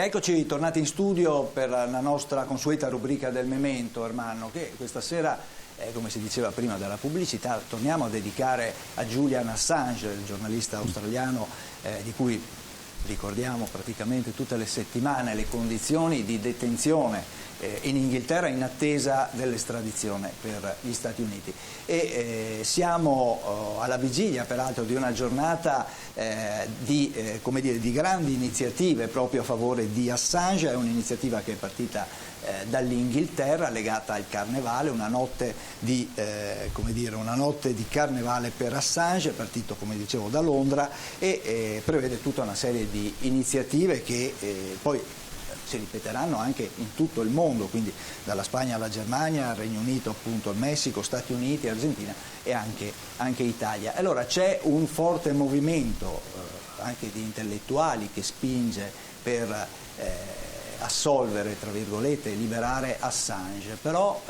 Bene, eccoci tornati in studio per la nostra consueta rubrica del Memento, Ermanno, che questa sera, come si diceva prima dalla pubblicità, torniamo a dedicare a Julian Assange, il giornalista australiano di cui ricordiamo praticamente tutte le settimane le condizioni di detenzione in Inghilterra in attesa dell'estradizione per gli Stati Uniti. E siamo alla vigilia peraltro di una giornata come dire, di grandi iniziative proprio a favore di Assange. È un'iniziativa che è partita dall'Inghilterra legata al carnevale, una notte di carnevale per Assange, è partito come dicevo da Londra e prevede tutta una serie di iniziative che poi si ripeteranno anche in tutto il mondo, quindi dalla Spagna alla Germania, Regno Unito, appunto, il Messico, Stati Uniti, Argentina e anche Italia. Allora c'è un forte movimento anche di intellettuali che spinge per assolvere, tra virgolette, liberare Assange, però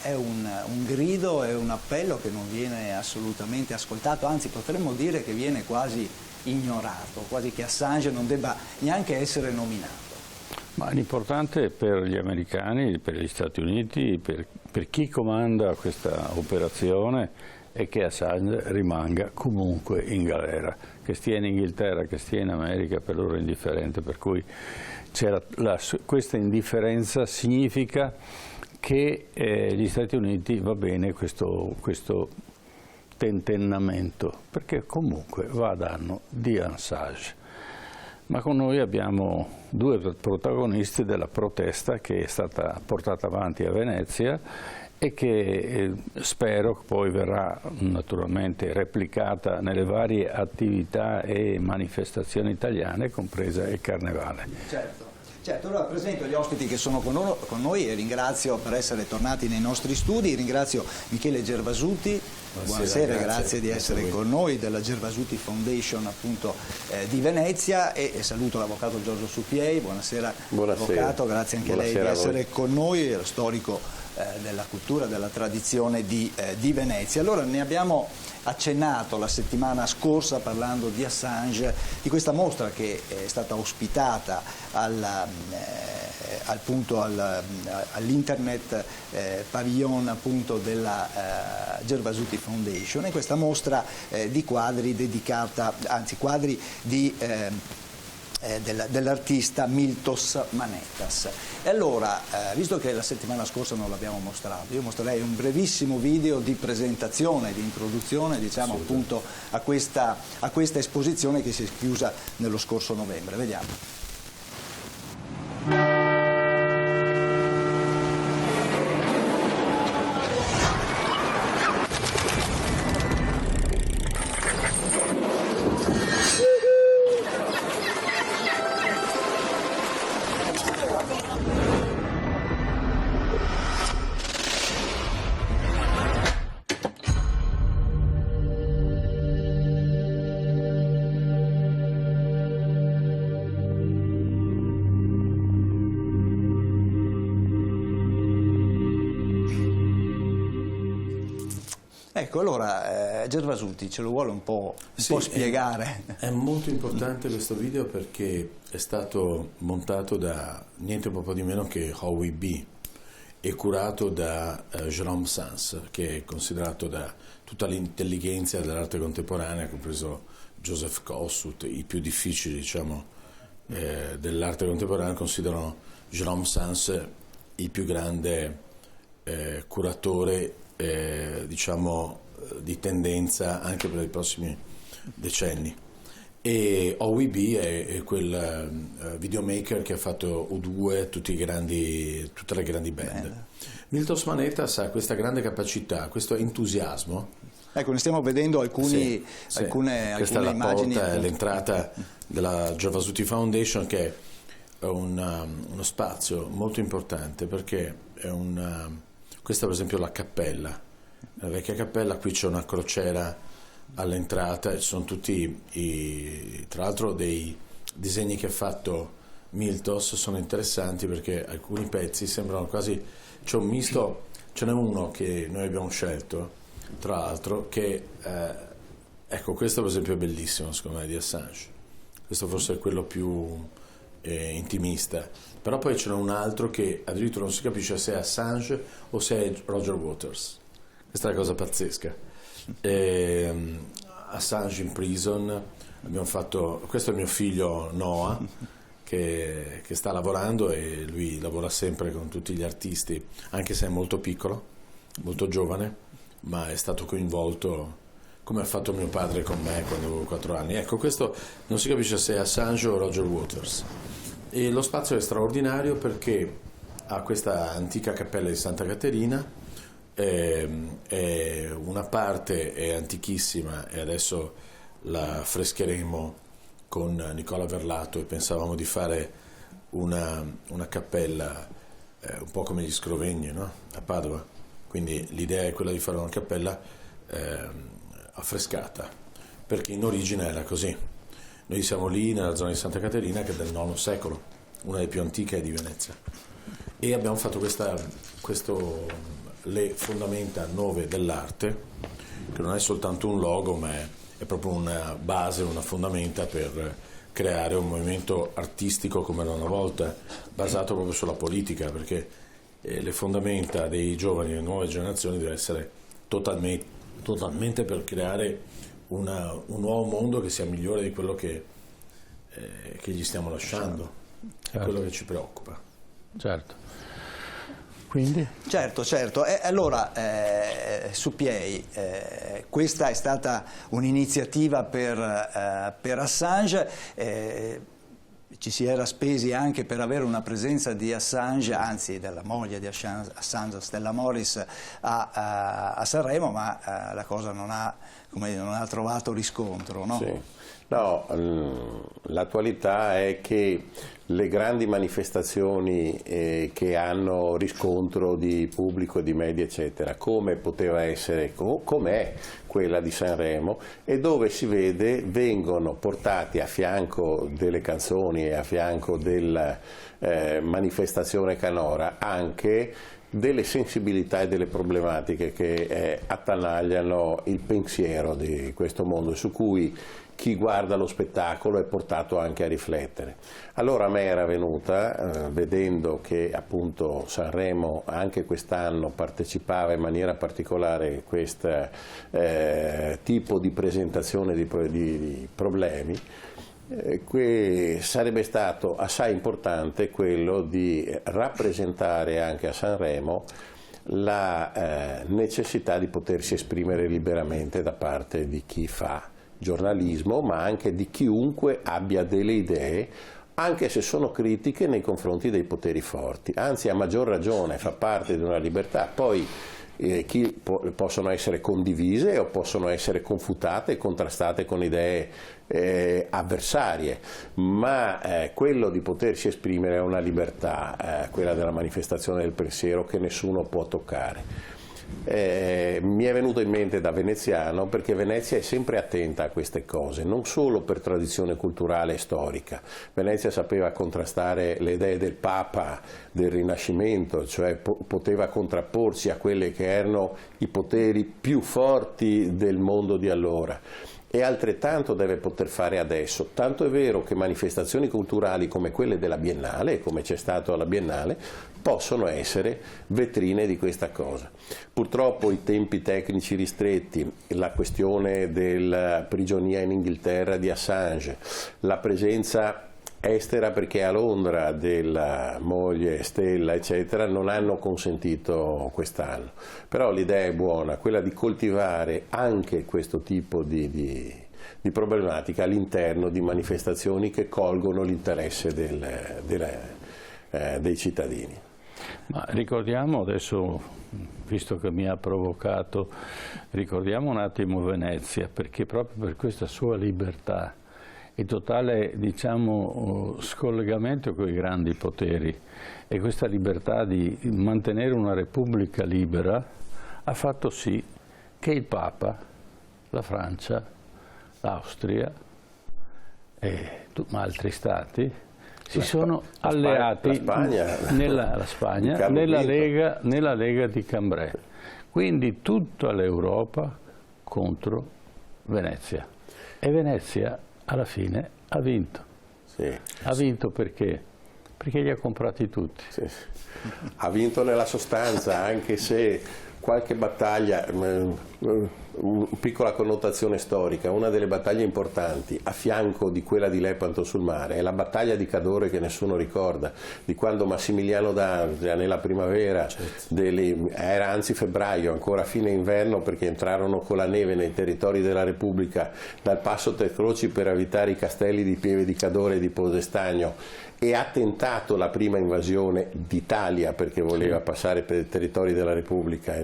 è un grido, è un appello che non viene assolutamente ascoltato, anzi potremmo dire che viene quasi ignorato, quasi che Assange non debba neanche essere nominato. Ma l'importante per gli americani, per gli Stati Uniti, per chi comanda questa operazione è che Assange rimanga comunque in galera, che stia in Inghilterra, che stia in America, per loro è indifferente, per cui questa indifferenza significa che gli Stati Uniti va bene questo tentennamento, perché comunque va a danno di Assange. Ma con noi abbiamo due protagonisti della protesta che è stata portata avanti a Venezia e che spero poi verrà naturalmente replicata nelle varie attività e manifestazioni italiane, compresa il Carnevale. Certo, allora presento gli ospiti che sono con noi e ringrazio per essere tornati nei nostri studi, ringrazio Michele Gervasuti, buonasera, grazie di essere con noi, della Gervasuti Foundation appunto di Venezia, e saluto l'avvocato Giorgio Suppiei, buonasera avvocato, grazie anche a lei di essere con noi, è lo storico della cultura, della tradizione di Venezia. Allora ne abbiamo accennato la settimana scorsa parlando di Assange, di questa mostra che è stata ospitata all'Internet Pavilion appunto della Gervasuti Foundation, e questa mostra di quadri dedicata, anzi quadri dell'artista Miltos Manetas. E allora, visto che la settimana scorsa non l'abbiamo mostrato, io mostrerei un brevissimo video di presentazione, di introduzione, diciamo, appunto a questa esposizione che si è chiusa nello scorso novembre. Vediamo. Ecco, allora Gervasuti ce lo vuole un po' spiegare? È molto importante questo video perché è stato montato da niente po' di meno che Howie B e curato da Jérôme Sans, che è considerato da tutta l'intelligenza dell'arte contemporanea, compreso Joseph Kossuth, i più difficili, diciamo, dell'arte contemporanea, considerano Jérôme Sans il più grande curatore diciamo di tendenza anche per i prossimi decenni. E OWB è quel videomaker che ha fatto U2, tutte le grandi band. Miltos Manetas ha questa grande capacità, questo entusiasmo. Ecco, ne stiamo vedendo alcune questa immagini. è la porta, è l'entrata della Gervasuti Foundation, che è uno spazio molto importante perché è questa per esempio la cappella, la vecchia cappella. Qui c'è una crociera all'entrata, ci sono tutti tra l'altro dei disegni che ha fatto Miltos, sono interessanti perché alcuni pezzi sembrano quasi, c'è un misto, ce n'è uno che noi abbiamo scelto tra l'altro che ecco, questo per esempio è bellissimo secondo me, di Assange. Questo forse è quello più intimista, però poi c'è un altro che addirittura non si capisce se è Assange o se è Roger Waters. Questa è una cosa pazzesca. Assange in prison, abbiamo fatto, questo è mio figlio Noah che sta lavorando, e lui lavora sempre con tutti gli artisti, anche se è molto piccolo, molto giovane, ma è stato coinvolto come ha fatto mio padre con me quando avevo 4 anni. Ecco, questo non si capisce se è Assange o Roger Waters. E lo spazio è straordinario perché ha questa antica cappella di Santa Caterina, una parte è antichissima e adesso la frescheremo con Nicola Verlato, e pensavamo di fare una cappella un po' come gli Scrovegni, no? A Padova. Quindi l'idea è quella di fare una cappella affrescata, perché in origine era così. Noi siamo lì nella zona di Santa Caterina, che è del IX secolo, una delle più antiche di Venezia, e abbiamo fatto le fondamenta 9 dell'arte, che non è soltanto un logo, ma è proprio una base, una fondamenta per creare un movimento artistico come era una volta, basato proprio sulla politica, perché le fondamenta dei giovani, delle nuove generazioni, deve essere totalmente per creare un nuovo mondo che sia migliore di quello che gli stiamo lasciando, certo. È quello che ci preoccupa. Certo. Quindi? Certo. Allora, su Piei, questa è stata un'iniziativa per Assange, ci si era spesi anche per avere una presenza di Assange, anzi della moglie di Assange, Stella Morris, a Sanremo, ma la cosa non ha trovato riscontro, no? Sì. No, l'attualità è che le grandi manifestazioni che hanno riscontro di pubblico e di media eccetera, come poteva essere, com'è quella di Sanremo, e dove si vede vengono portati a fianco delle canzoni e a fianco della manifestazione canora anche delle sensibilità e delle problematiche che attanagliano il pensiero di questo mondo, su cui chi guarda lo spettacolo è portato anche a riflettere. Allora a me era venuta, vedendo che appunto Sanremo anche quest'anno partecipava in maniera particolare a questo tipo di presentazione di problemi, sarebbe stato assai importante quello di rappresentare anche a Sanremo la necessità di potersi esprimere liberamente da parte di chi fa giornalismo, ma anche di chiunque abbia delle idee, anche se sono critiche nei confronti dei poteri forti, anzi a maggior ragione fa parte di una libertà. Poi possono essere condivise o possono essere confutate e contrastate con idee avversarie, ma quello di potersi esprimere è una libertà, quella della manifestazione del pensiero, che nessuno può toccare. Mi è venuto in mente da veneziano, perché Venezia è sempre attenta a queste cose, non solo per tradizione culturale e storica. Venezia sapeva contrastare le idee del Papa del Rinascimento, cioè poteva contrapporsi a quelle che erano i poteri più forti del mondo di allora. E altrettanto deve poter fare adesso, tanto è vero che manifestazioni culturali come quelle della Biennale, come c'è stato alla Biennale, possono essere vetrine di questa cosa. Purtroppo i tempi tecnici ristretti, la questione della prigionia in Inghilterra di Assange, la presenza estera perché a Londra della moglie Stella eccetera, non hanno consentito quest'anno. Però l'idea è buona, quella di coltivare anche questo tipo di problematica all'interno di manifestazioni che colgono l'interesse dei cittadini. Ma ricordiamo adesso, visto che mi ha provocato, ricordiamo un attimo Venezia, perché proprio per questa sua libertà e totale, diciamo, scollegamento con i grandi poteri e questa libertà di mantenere una repubblica libera ha fatto sì che il Papa, la Francia, l'Austria e altri stati si sono alleati nella Spagna nella Lega di Cambrai, quindi tutta l'Europa contro Venezia, e Venezia alla fine ha vinto. Sì. Ha vinto perché? Perché li ha comprati tutti. Sì. Ha vinto nella sostanza, anche se qualche battaglia, piccola connotazione storica, una delle battaglie importanti a fianco di quella di Lepanto sul mare è la battaglia di Cadore, che nessuno ricorda, di quando Massimiliano d'Andria nella primavera, era anzi febbraio, ancora fine inverno, perché entrarono con la neve nei territori della Repubblica dal passo Tre Croci per evitare i castelli di Pieve di Cadore e di Posestagno, e ha tentato la prima invasione d'Italia perché voleva passare per i territori della Repubblica.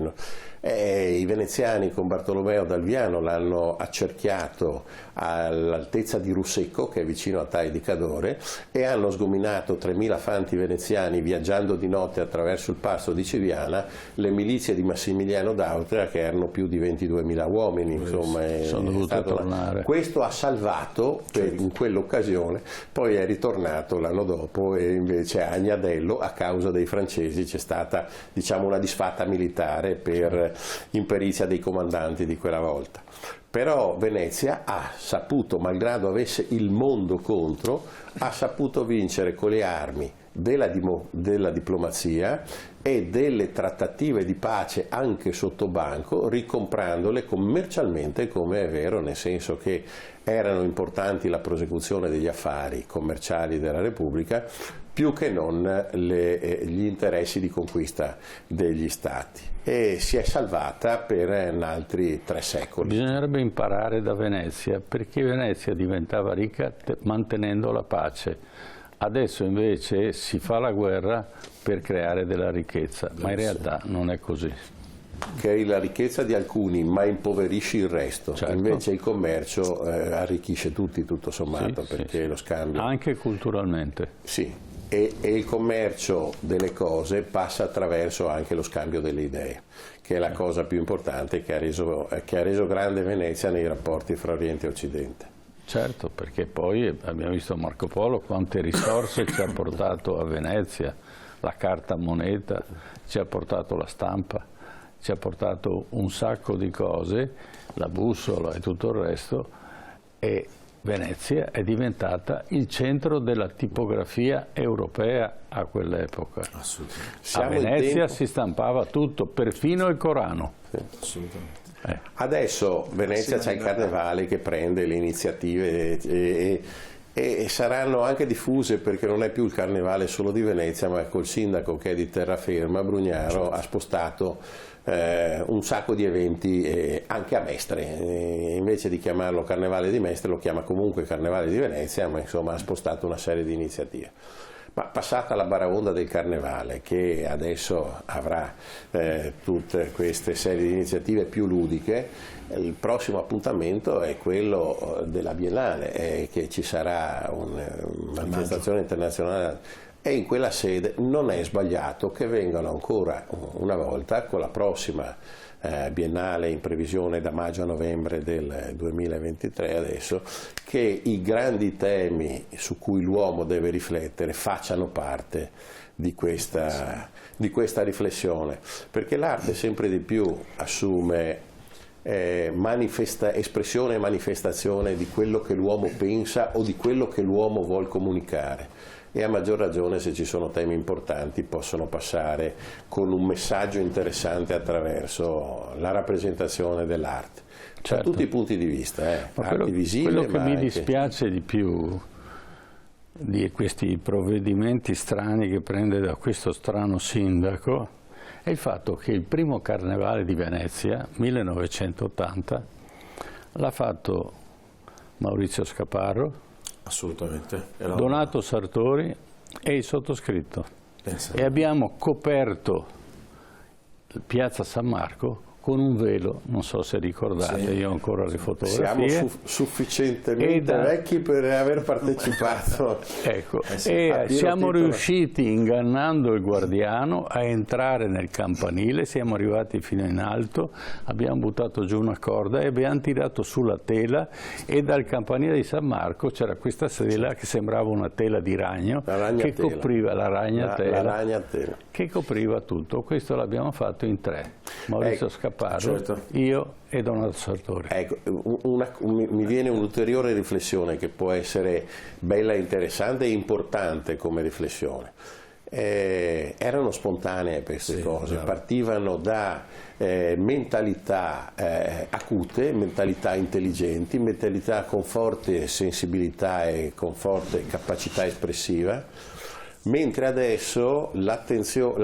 I veneziani con Bartolomeo d'Alviano l'hanno accerchiato all'altezza di Russecco, che è vicino a Tai di Cadore, e hanno sgominato 3.000 fanti veneziani viaggiando di notte attraverso il passo di Civiana, le milizie di Massimiliano d'Austria, che erano più di 22.000 uomini. Insomma, sono dovuto tornare. Questo ha salvato in quell'occasione, poi è ritornato l'anno dopo, e invece a Agnadello, a causa dei francesi, c'è stata, diciamo, una disfatta militare per imperizia dei comandanti di quella volta. Però Venezia ha saputo, malgrado avesse il mondo contro, ha saputo vincere con le armi della diplomazia e delle trattative di pace anche sotto banco, ricomprandole commercialmente, come è vero, nel senso che erano importanti la prosecuzione degli affari commerciali della Repubblica più che non gli interessi di conquista degli stati, e si è salvata per altri 3 secoli. Bisognerebbe imparare da Venezia, perché Venezia diventava ricca mantenendo la pace. Adesso invece si fa la guerra per creare della ricchezza, ma in realtà non è così. Crei la ricchezza di alcuni, ma impoverisci il resto. Certo. Invece il commercio arricchisce tutti, tutto sommato, Sì, perché sì. lo scambio... Anche culturalmente. Sì, e il commercio delle cose passa attraverso anche lo scambio delle idee, che è la cosa più importante che ha reso grande Venezia nei rapporti fra Oriente e Occidente. Certo, perché poi abbiamo visto Marco Polo quante risorse ci ha portato a Venezia, la carta moneta, ci ha portato la stampa, ci ha portato un sacco di cose, la bussola e tutto il resto, e Venezia è diventata il centro della tipografia europea a quell'epoca. Assolutamente. A Venezia si stampava tutto, perfino il Corano. Sì. Assolutamente. Adesso Venezia c'è il carnevale che prende le iniziative e saranno anche diffuse, perché non è più il carnevale solo di Venezia, ma col sindaco che è di terraferma, Brugnaro, ha spostato un sacco di eventi anche a Mestre, invece di chiamarlo Carnevale di Mestre lo chiama comunque Carnevale di Venezia, ma insomma ha spostato una serie di iniziative. Ma passata la baraonda del Carnevale, che adesso avrà tutte queste serie di iniziative più ludiche, il prossimo appuntamento è quello della Biennale, che ci sarà una manifestazione internazionale, e in quella sede non è sbagliato che vengano ancora una volta, con la prossima Biennale in previsione da maggio a novembre del 2023 adesso, che i grandi temi su cui l'uomo deve riflettere facciano parte di questa riflessione, perché l'arte sempre di più assume espressione e manifestazione di quello che l'uomo pensa o di quello che l'uomo vuol comunicare. E a maggior ragione, se ci sono temi importanti, possono passare con un messaggio interessante attraverso la rappresentazione dell'arte, certo, da tutti i punti di vista, arti visive. Quello che ma mi anche... dispiace di più di questi provvedimenti strani che prende da questo strano sindaco è il fatto che il primo Carnevale di Venezia, 1980, l'ha fatto Maurizio Scaparro, assolutamente, Donato Sartori e il sottoscritto. Pensate. E abbiamo coperto Piazza San Marco con un velo, non so se ricordate, sì, io ho ancora le fotografie. Siamo sufficientemente vecchi per aver partecipato. Ecco, e siamo riusciti, ingannando il guardiano, a entrare nel campanile, siamo arrivati fino in alto, abbiamo buttato giù una corda e abbiamo tirato sulla tela, e dal campanile di San Marco c'era questa tela che sembrava una tela di ragno, che copriva la ragnatela, ragnatela, che copriva tutto. Questo l'abbiamo fatto in 3. Maurizio Scapparro, certo. io e Donato Sartori. Ecco, mi viene un'ulteriore riflessione che può essere bella, interessante e importante come riflessione. Erano spontanee queste cose, bravo. Partivano da mentalità acute, mentalità intelligenti, mentalità con forte sensibilità e con forte capacità espressiva, mentre adesso la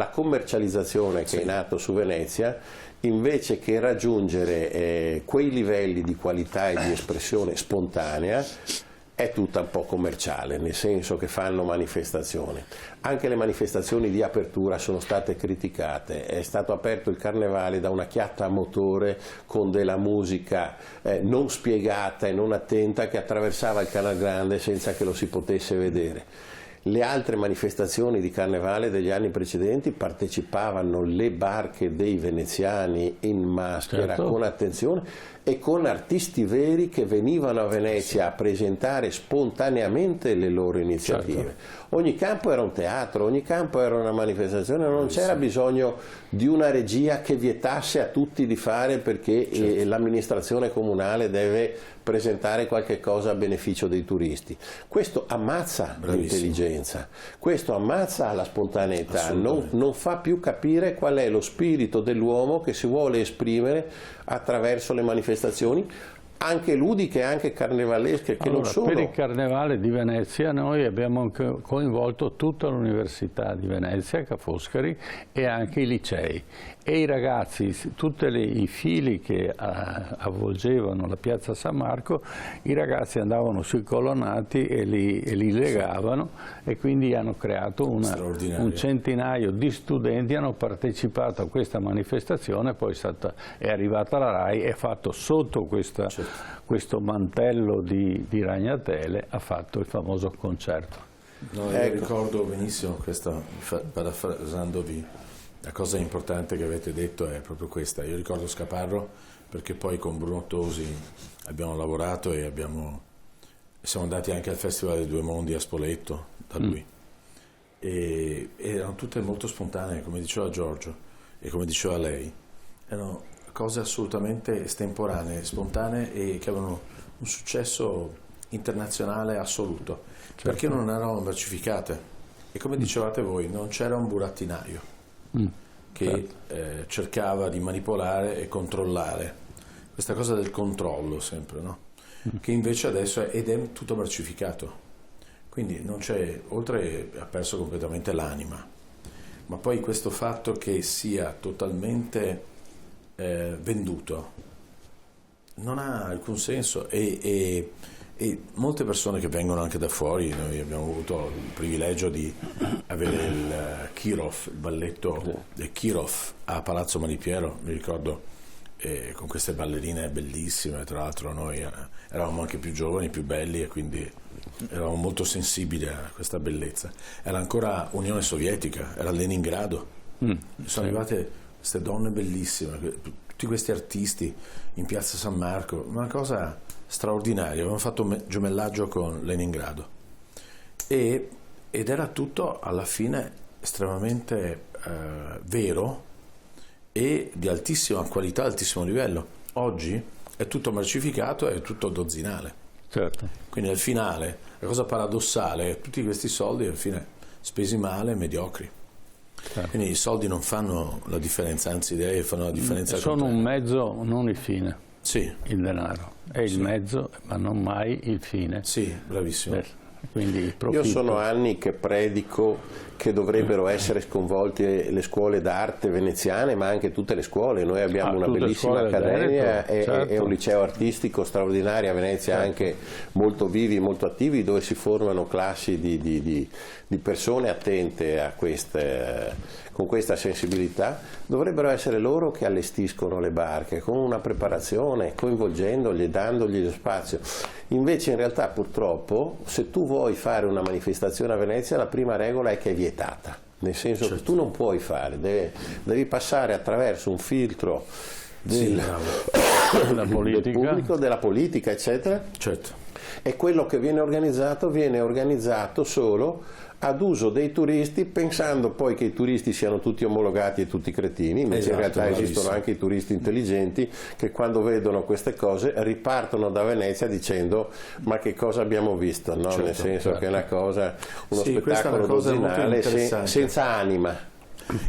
commercializzazione che è in atto su Venezia, invece che raggiungere quei livelli di qualità e di espressione spontanea, è tutta un po' commerciale, nel senso che fanno manifestazioni. Anche le manifestazioni di apertura sono state criticate, è stato aperto il carnevale da una chiatta a motore con della musica non spiegata e non attenta che attraversava il Canal Grande senza che lo si potesse vedere. Le altre manifestazioni di carnevale degli anni precedenti partecipavano le barche dei veneziani in maschera, certo, con attenzione e con artisti veri che venivano a Venezia a presentare spontaneamente le loro iniziative. Certo. Ogni campo era un teatro, ogni campo era una manifestazione, non c'era bisogno di una regia che vietasse a tutti di fare perché certo, l'amministrazione comunale deve presentare qualche cosa a beneficio dei turisti. Questo ammazza l'intelligenza, questo ammazza la spontaneità, non fa più capire qual è lo spirito dell'uomo che si vuole esprimere attraverso le manifestazioni, anche ludiche, anche carnevalesche, che non sono. Per il Carnevale di Venezia noi abbiamo coinvolto tutta l'Università di Venezia, Ca' Foscari, e anche i licei. E i ragazzi, tutti i fili che avvolgevano la piazza San Marco, i ragazzi andavano sui colonnati e li legavano, e quindi hanno creato un centinaio di studenti, hanno partecipato a questa manifestazione, poi è arrivata la RAI e ha fatto sotto questo mantello di ragnatele, ha fatto il famoso concerto. No, io ricordo benissimo questo, parafrasandovi. La cosa importante che avete detto è proprio questa. Io ricordo Scapparro perché poi con Bruno Tosi abbiamo lavorato e siamo andati anche al Festival dei Due Mondi a Spoleto da lui. E erano tutte molto spontanee, come diceva Giorgio e come diceva lei. Erano cose assolutamente estemporanee, spontanee e che avevano un successo internazionale assoluto, certo, perché non erano mercificate. E come dicevate voi, non c'era un burattinaio che cercava di manipolare e controllare, questa cosa del controllo sempre, no? Che invece adesso è tutto mercificato, quindi non c'è, oltre ha perso completamente l'anima, ma poi questo fatto che sia totalmente venduto non ha alcun senso e molte persone che vengono anche da fuori, noi abbiamo avuto il privilegio di avere il Kirov, il balletto del Kirov a Palazzo Malipiero, mi ricordo, con queste ballerine bellissime, tra l'altro noi eravamo anche più giovani, più belli e quindi eravamo molto sensibili a questa bellezza. Era ancora Unione Sovietica, era Leningrado, sono arrivate queste donne bellissime, tutti questi artisti in piazza San Marco, una cosa straordinaria. Avevamo fatto gemellaggio con Leningrado ed era tutto alla fine estremamente vero e di altissima qualità, altissimo livello. Oggi è tutto mercificato e è tutto dozzinale. Certo. Quindi al finale la cosa paradossale è tutti questi soldi alla fine spesi male, mediocri. Certo. Quindi i soldi non fanno la differenza, anzi direi che fanno la differenza. Sono un mezzo, non il fine. Sì. Il denaro è il mezzo, ma non mai il fine. Sì, bravissimo. Quindi il profitto. Io sono anni che predico che dovrebbero essere sconvolte le scuole d'arte veneziane, ma anche tutte le scuole. Noi abbiamo una bellissima accademia e un liceo artistico straordinario a Venezia, anche molto vivi, molto attivi, dove si formano classi di persone attente a con questa sensibilità. Dovrebbero essere loro che allestiscono le barche con una preparazione, coinvolgendoli, dandogli lo spazio. Invece in realtà purtroppo se tu vuoi fare una manifestazione a Venezia la prima regola è che è vietata, nel senso che tu non puoi fare, devi passare attraverso un filtro del pubblico, della politica, eccetera. Certo. E quello che viene organizzato solo ad uso dei turisti, pensando poi che i turisti siano tutti omologati e tutti cretini, invece in realtà esistono anche i turisti intelligenti che quando vedono queste cose ripartono da Venezia dicendo ma che cosa abbiamo visto, no? Nel senso che è una cosa, uno spettacolo dozzinale senza anima.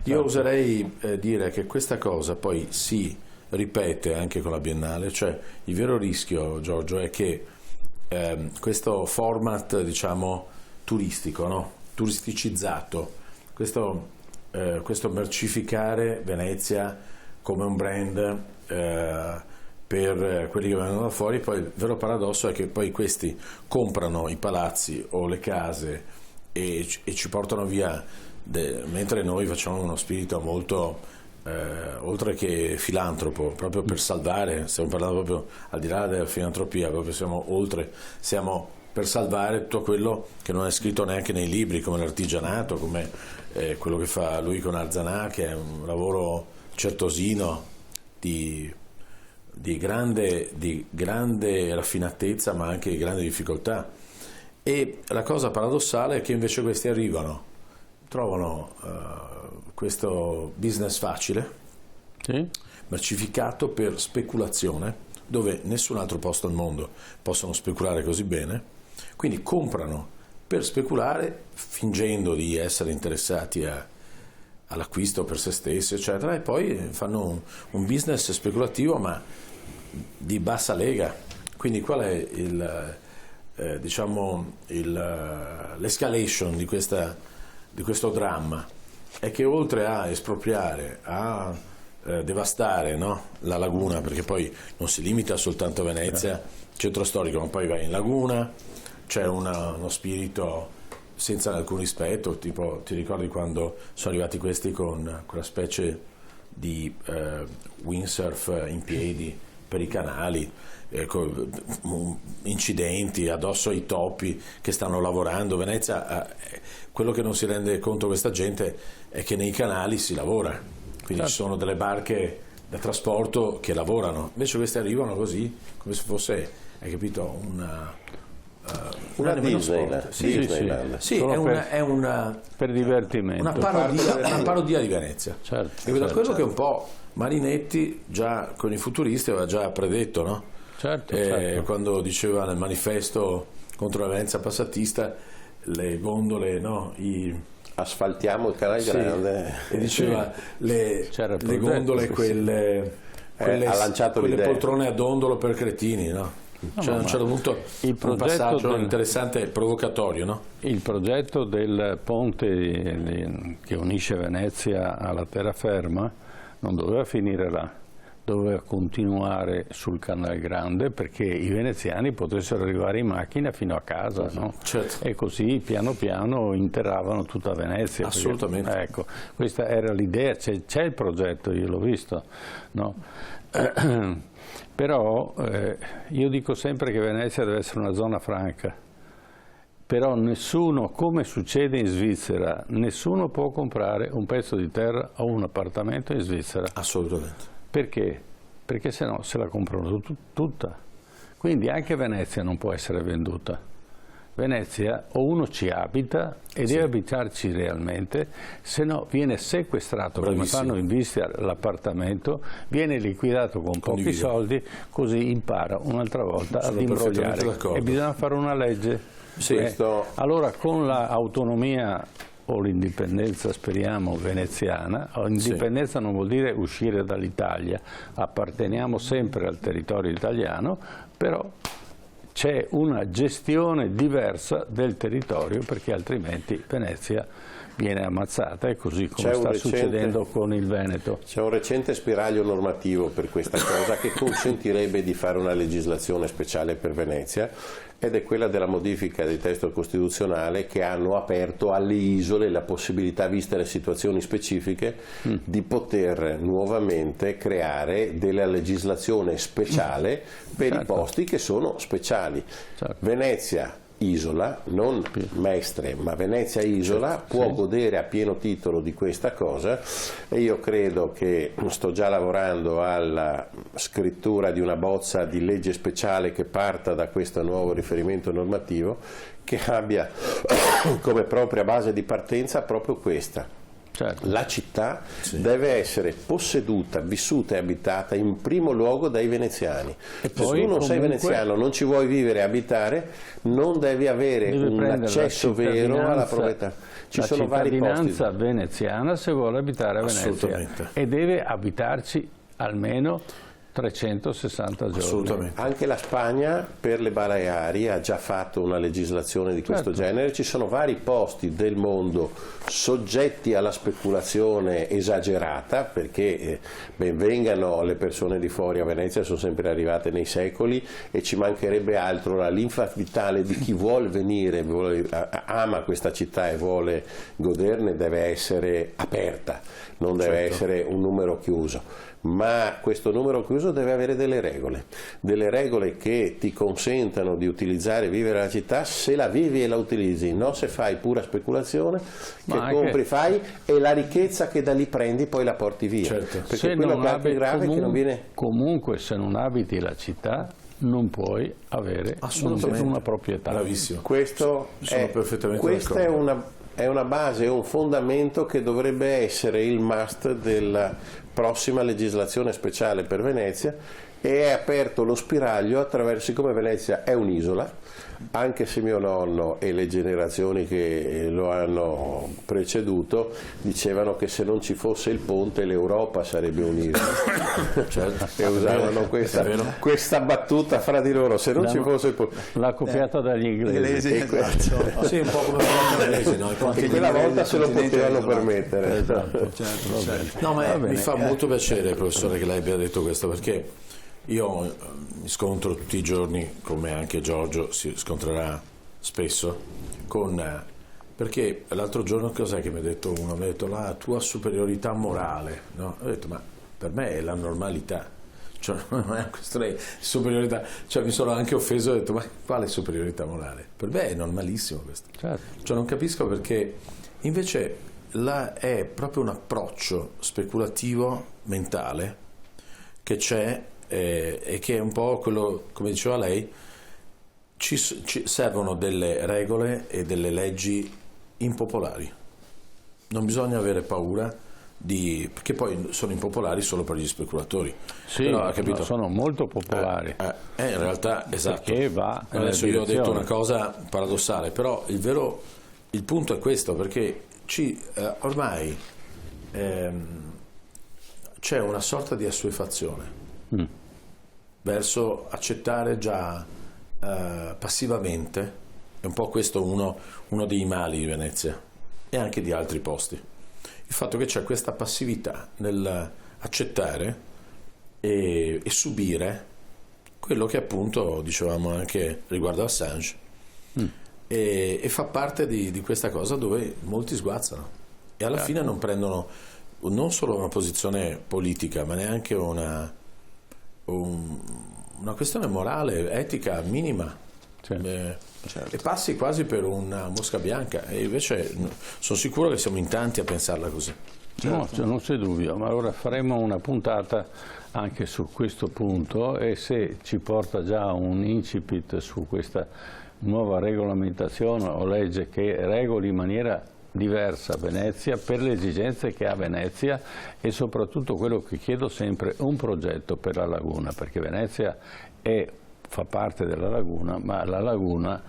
Io oserei dire che questa cosa poi si ripete anche con la Biennale, cioè il vero rischio, Giorgio, è che questo format, diciamo, turistico, no? Turisticizzato, questo mercificare Venezia come un brand per quelli che vengono da fuori, poi il vero paradosso è che poi questi comprano i palazzi o le case e ci portano via, mentre noi facciamo uno spirito molto oltre che filantropo, proprio per salvare, stiamo parlando proprio al di là della filantropia, proprio siamo per salvare tutto quello che non è scritto neanche nei libri, come l'artigianato, come quello che fa lui con Arzanà, che è un lavoro certosino di grande raffinatezza, ma anche di grande difficoltà. E la cosa paradossale è che invece questi trovano questo business facile, mercificato per speculazione, dove nessun altro posto al mondo possono speculare così bene. Quindi comprano per speculare, fingendo di essere interessati all'acquisto per se stessi, eccetera, e poi fanno un business speculativo, ma di bassa lega. Quindi qual è l'escalation di questo dramma? È che oltre a espropriare, a devastare, no? La laguna, perché poi non si limita soltanto a Venezia, centro storico, ma poi vai in laguna. C'è uno spirito senza alcun rispetto, tipo ti ricordi quando sono arrivati questi con quella specie di windsurf in piedi per i canali, incidenti addosso ai topi che stanno lavorando. Venezia, quello che non si rende conto questa gente è che nei canali si lavora, quindi ci sono delle barche da trasporto che lavorano, invece questi arrivano così come se fosse, hai capito, una Disneyland. Sì, è una per divertimento, una parodia di Venezia. Certo, e quello che un po' Marinetti già con i futuristi aveva già predetto, no? Certo. Quando diceva nel manifesto contro la Venezia passatista, le gondole, no? Asfaltiamo il canale grande, e diceva le gondole, quelle poltrone a dondolo per cretini, no? Cioè, a un certo punto un passaggio interessante e provocatorio, no? Il progetto del ponte che unisce Venezia alla terraferma non doveva finire là, doveva continuare sul Canale Grande perché i veneziani potessero arrivare in macchina fino a casa, no? Certo. E così piano piano interravano tutta Venezia. Assolutamente. Perché, ecco, questa era l'idea, c'è il progetto, io l'ho visto, no? Però io dico sempre che Venezia deve essere una zona franca, però nessuno, come succede in Svizzera, nessuno può comprare un pezzo di terra o un appartamento in Svizzera. Assolutamente. Perché? Perché se no se la comprano tutta. Quindi anche Venezia non può essere venduta. Venezia o uno ci abita e deve abitarci realmente, se no viene sequestrato. Bravissimo. Come fanno in vista l'appartamento, viene liquidato con pochi soldi, così impara un'altra volta ad imbrogliare. E bisogna fare una legge. Allora con l'autonomia o l'indipendenza, speriamo, veneziana, indipendenza non vuol dire uscire dall'Italia, apparteniamo sempre al territorio italiano, però c'è una gestione diversa del territorio perché altrimenti Venezia viene ammazzata, è così come sta succedendo con il Veneto. C'è un recente spiraglio normativo per questa cosa che consentirebbe di fare una legislazione speciale per Venezia ed è quella della modifica del testo costituzionale che hanno aperto alle isole la possibilità, viste le situazioni specifiche, di poter nuovamente creare della legislazione speciale per i posti che sono speciali. Venezia isola, non Mestre, ma Venezia isola, può godere a pieno titolo di questa cosa, e io credo che sto già lavorando alla scrittura di una bozza di legge speciale che parta da questo nuovo riferimento normativo, che abbia come propria base di partenza proprio questa. Certo. La città deve essere posseduta, vissuta e abitata in primo luogo dai veneziani. E Se tu non sei veneziano, non ci vuoi vivere e abitare, non devi avere un accesso vero alla proprietà. Ci sono vari posti. La cittadinanza veneziana se vuole abitare a Venezia, e deve abitarci almeno 360 giorni. Assolutamente. Anche la Spagna per le Baleari ha già fatto una legislazione di questo genere. Ci sono vari posti del mondo soggetti alla speculazione esagerata, perché ben vengano le persone di fuori a Venezia, sono sempre arrivate nei secoli e ci mancherebbe altro. La linfa vitale di chi vuole venire, ama questa città e vuole goderne, deve essere aperta, non deve essere un numero chiuso. Ma questo numero chiuso deve avere delle regole che ti consentano di utilizzare e vivere la città se la vivi e la utilizzi, non se fai pura speculazione, che compri, fai, e la ricchezza che da lì prendi poi la porti via. Certo. Perché se quello che è grave che non viene... Comunque se non abiti la città non puoi avere una proprietà. Bravissimo. Questo questa è una base, un fondamento che dovrebbe essere il must della prossima legislazione speciale per Venezia, e è aperto lo spiraglio attraverso, siccome Venezia è un'isola, anche se mio nonno e le generazioni che lo hanno preceduto dicevano che se non ci fosse il ponte l'Europa sarebbe un'isola. E usavano questa battuta fra di loro, se non ci fosse il ponte. L'ha copiata dagli inglesi. Sì, un po' come gli inglesi, no? E quella volta se lo potevano permettere. Esatto. No, ma mi fa molto piacere, professore, che lei abbia detto questo, perché io mi scontro tutti i giorni, come anche Giorgio si scontrerà spesso, perché l'altro giorno cos'è che mi ha detto uno? Mi ha detto la tua superiorità morale, no? Ho detto ma per me è la normalità, cioè non è una questione di superiorità, cioè mi sono anche offeso e ho detto ma quale superiorità morale? Per me è normalissimo questo, cioè non capisco perché invece è proprio un approccio speculativo mentale che c'è, e che è un po' quello, come diceva lei, ci servono delle regole e delle leggi impopolari. Non bisogna avere paura perché poi sono impopolari solo per gli speculatori. Sì, però, capito? Sono molto popolari. In realtà, esatto. Perché va adesso io ho detto una cosa paradossale, però il punto è questo, perché ormai c'è una sorta di assuefazione verso accettare già passivamente, è un po' questo uno dei mali di Venezia e anche di altri posti, il fatto che c'è questa passività nell'accettare e subire quello che appunto dicevamo anche riguardo Assange, e fa parte di questa cosa dove molti sguazzano e alla fine non prendono non solo una posizione politica, ma neanche una questione morale, etica minima, e passi quasi per una mosca bianca, e invece sono sicuro che siamo in tanti a pensarla così. No, non c'è dubbio, ma allora faremo una puntata anche su questo punto, e se ci porta già un incipit su questa nuova regolamentazione o legge che regoli in maniera diversa Venezia per le esigenze che ha Venezia, e soprattutto quello che chiedo sempre, un progetto per la laguna, perché Venezia fa parte della laguna, ma la laguna,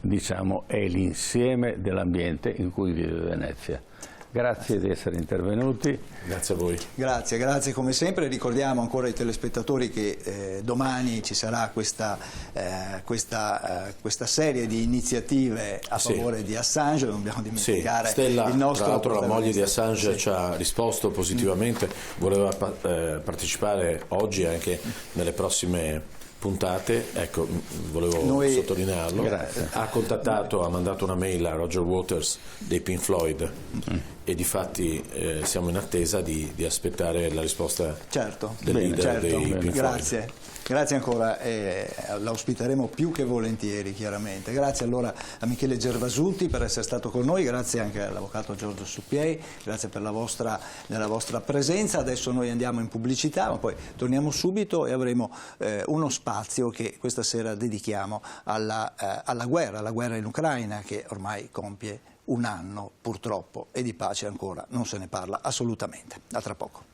diciamo, è l'insieme dell'ambiente in cui vive Venezia. Grazie di essere intervenuti. Grazie a voi. Grazie come sempre. Ricordiamo ancora ai telespettatori che domani ci sarà questa serie di iniziative a favore di Assange, non dobbiamo dimenticare Stella, il nostro... tra l'altro la moglie di Assange ci ha risposto positivamente, voleva partecipare oggi anche nelle prossime puntate, ecco, volevo sottolinearlo. Grazie. Ha mandato una mail a Roger Waters dei Pink Floyd e difatti siamo in attesa di aspettare la risposta certo, del leader dei Pink Floyd. Grazie ancora, la ospiteremo più che volentieri chiaramente. Grazie allora a Michele Gervasutti per essere stato con noi, grazie anche all'avvocato Giorgio Suppiei, grazie per la vostra presenza. Adesso noi andiamo in pubblicità, ma poi torniamo subito e avremo uno spazio che questa sera dedichiamo alla guerra in Ucraina, che ormai compie un anno purtroppo, e di pace ancora non se ne parla assolutamente. A tra poco.